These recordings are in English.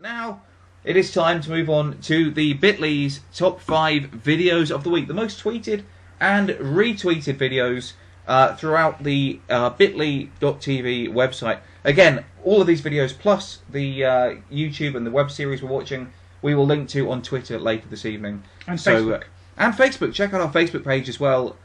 Now, it is time to move on to the Bitly's top 5 videos of the week. The most tweeted and retweeted videos throughout the bitly.tv website. Again, all of these videos, plus the YouTube and the web series we're watching, we will link to on Twitter later this evening. And Facebook. And Facebook. Check out our Facebook page as well.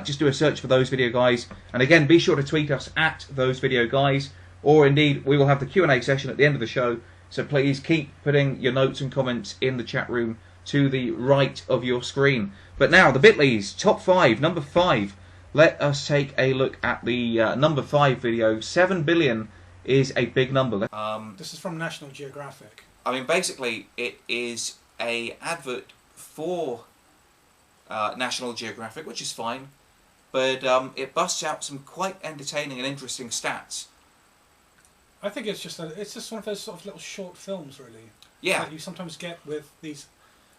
Just do a search for Those Video Guys. And again, be sure to tweet us at Those Video Guys. Or indeed, we will have the Q&A session at the end of the show. So please keep putting your notes and comments in the chat room to the right of your screen. But now, the Bitly's top 5, number 5. Let us take a look at the number 5 video. 7 billion is a big number. This is from National Geographic. I mean, basically, it is a advert for National Geographic, which is fine. But it busts out some quite entertaining and interesting stats. I think it's just one of those sort of little short films, really. Yeah. That you sometimes get with these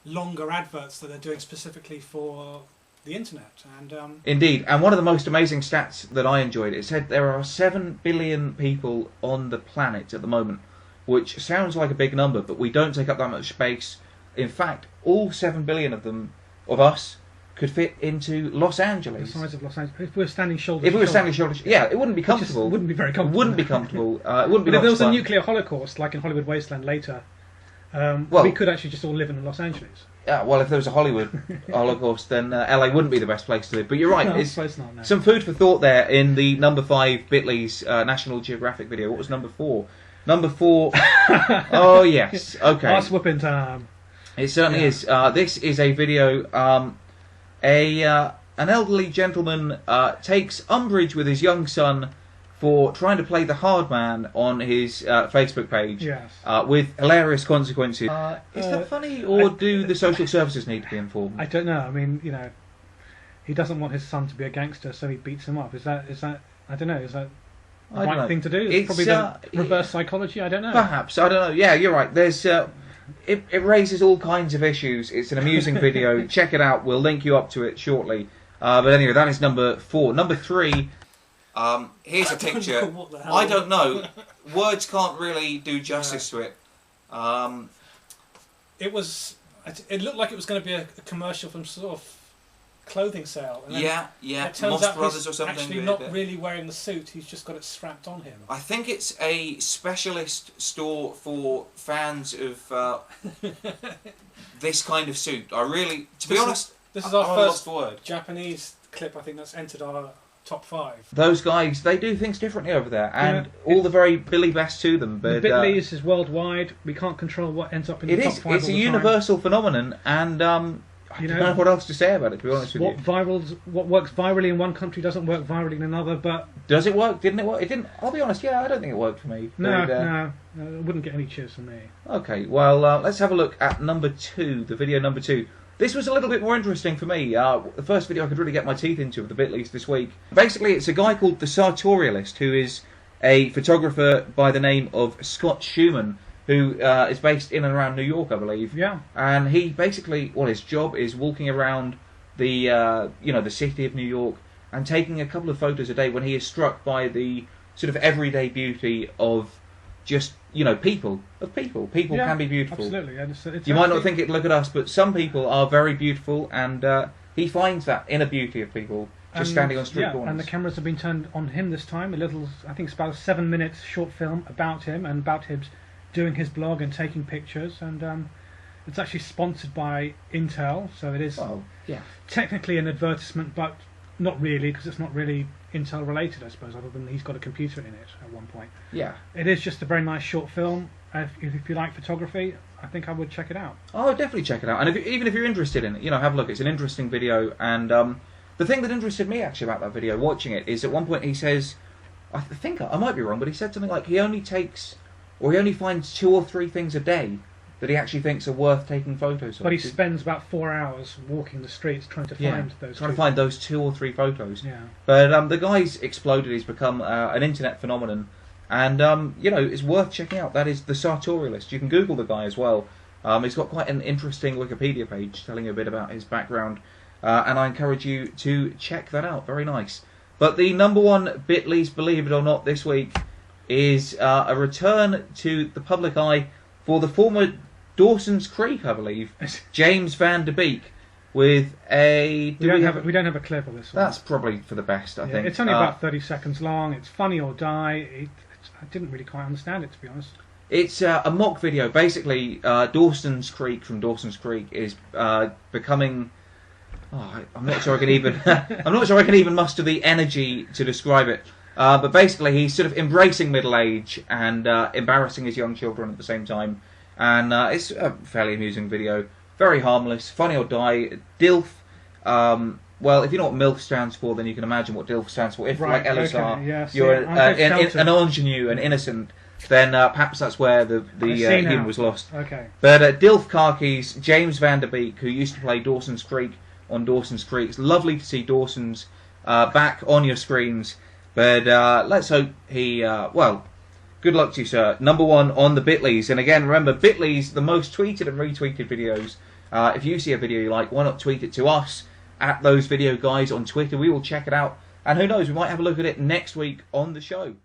longer adverts that they're doing specifically for the internet. And indeed, and one of the most amazing stats that I enjoyed, it said there are 7 billion people on the planet at the moment, which sounds like a big number, but we don't take up that much space. In fact, all 7 billion of us could fit into Los Angeles. The size of Los Angeles. If we were standing shoulder to shoulder. If we were standing shoulder to shoulder, yeah, it wouldn't be comfortable. It wouldn't be very comfortable. It wouldn't be comfortable. It wouldn't be. But if there was a nuclear holocaust, like in Hollywood Wasteland later, well, we could actually just all live in Los Angeles. Yeah, well, if there was a Hollywood holocaust, then LA wouldn't be the best place to live. But you're right. No, it's not, no. Some food for thought there in the number 5 Bitly's National Geographic video. What was number 4? Number 4. Oh yes. Okay. Ass whooping time. It certainly is. This is a video. An elderly gentleman takes umbrage with his young son for trying to play the hard man on his Facebook page. Yes. With hilarious consequences. Is that funny, or do the social services need to be informed? I don't know. I mean, you know, he doesn't want his son to be a gangster, so he beats him up. Is that? I don't know. Is that the right thing to do? It's probably the reverse psychology. I don't know. Perhaps. I don't know. Yeah, you're right. There's. It raises all kinds of issues. It's an amusing video. Check it out. We'll link you up to it shortly. But anyway, that is number 4. Number 3. Here's a picture. I don't know. Words can't really do justice to it. It looked like it was going to be a commercial from sort of clothing sale. And yeah. It turns Moss out Brothers he's or something. Actually, not really wearing the suit. He's just got it strapped on him. I think it's a specialist store for fans of this kind of suit. To be honest, this is our first Japanese clip. I think that's entered our top 5. Those guys, they do things differently over there, and all the very Billy best to them. But the Bitly's is worldwide. We can't control what ends up in the top 5. It's a universal phenomenon, and I don't know what else to say about it, to be honest with you. What works virally in one country doesn't work virally in another, but... Does it work? Didn't it work? It didn't. I'll be honest, yeah, I don't think it worked for me. No, it wouldn't get any cheers from me. Okay, well, let's have a look at number 2, the video number 2. This was a little bit more interesting for me. The first video I could really get my teeth into of the Bitly's this week. Basically, it's a guy called the Sartorialist, who is a photographer by the name of Scott Schumann, who is based in and around New York, I believe. Yeah. And he basically, his job is walking around the, the city of New York and taking a couple of photos a day when he is struck by the sort of everyday beauty of just, people. People can be beautiful. Absolutely. It's you might not think it, look at us, but some people are very beautiful, and he finds that inner beauty of people just standing on street corners. And the cameras have been turned on him this time. I think it's about a 7-minute short film about him and about him doing his blog and taking pictures, and it's actually sponsored by Intel, so it is technically an advertisement, but not really, because it's not really Intel related, I suppose, other than he's got a computer in it at one point. Yeah. It is just a very nice short film. If you like photography, I think I would check it out. Oh, definitely check it out. And even if you're interested in it, have a look. It's an interesting video, and the thing that interested me actually about that video, watching it, is at one point he says, I think I might be wrong, but he said something like he only finds 2 or 3 things a day that he actually thinks are worth taking photos of. But he spends about 4 hours walking the streets trying to find those 2 or 3 photos. Yeah. But the guy's exploded. He's become an internet phenomenon, and it's worth checking out. That is the Sartorialist. You can Google the guy as well. He's got quite an interesting Wikipedia page telling you a bit about his background, and I encourage you to check that out. Very nice. But the number 1 Bitly's, believe it or not, this week is a return to the public eye for the former Dawson's Creek, I believe, James Van Der Beek, with a... We don't have a clip of this one. That's probably for the best, I think. It's only about 30 seconds long. It's funny or die. I didn't really quite understand it, to be honest. It's a mock video. Basically, Dawson's Creek from Dawson's Creek is becoming... Oh, I'm not sure I can even... I'm not sure I can even muster the energy to describe it. But basically, he's sort of embracing middle age and embarrassing his young children at the same time. And it's a fairly amusing video. Very harmless. Funny or die. DILF. Well, if you know what MILF stands for, then you can imagine what DILF stands for. If, like LSR, you're an ingenue, an innocent, then perhaps that's where the humour was lost. Okay. But DILF Khakis, James Van Der Beek, who used to play Dawson's Creek on Dawson's Creek. It's lovely to see Dawson's back on your screens. But let's hope he... well, good luck to you, sir. Number 1 on the Bitleys. And again, remember, Bitleys, the most tweeted and retweeted videos. If you see a video you like, why not tweet it to us at those video guys on Twitter? We will check it out. And who knows, we might have a look at it next week on the show.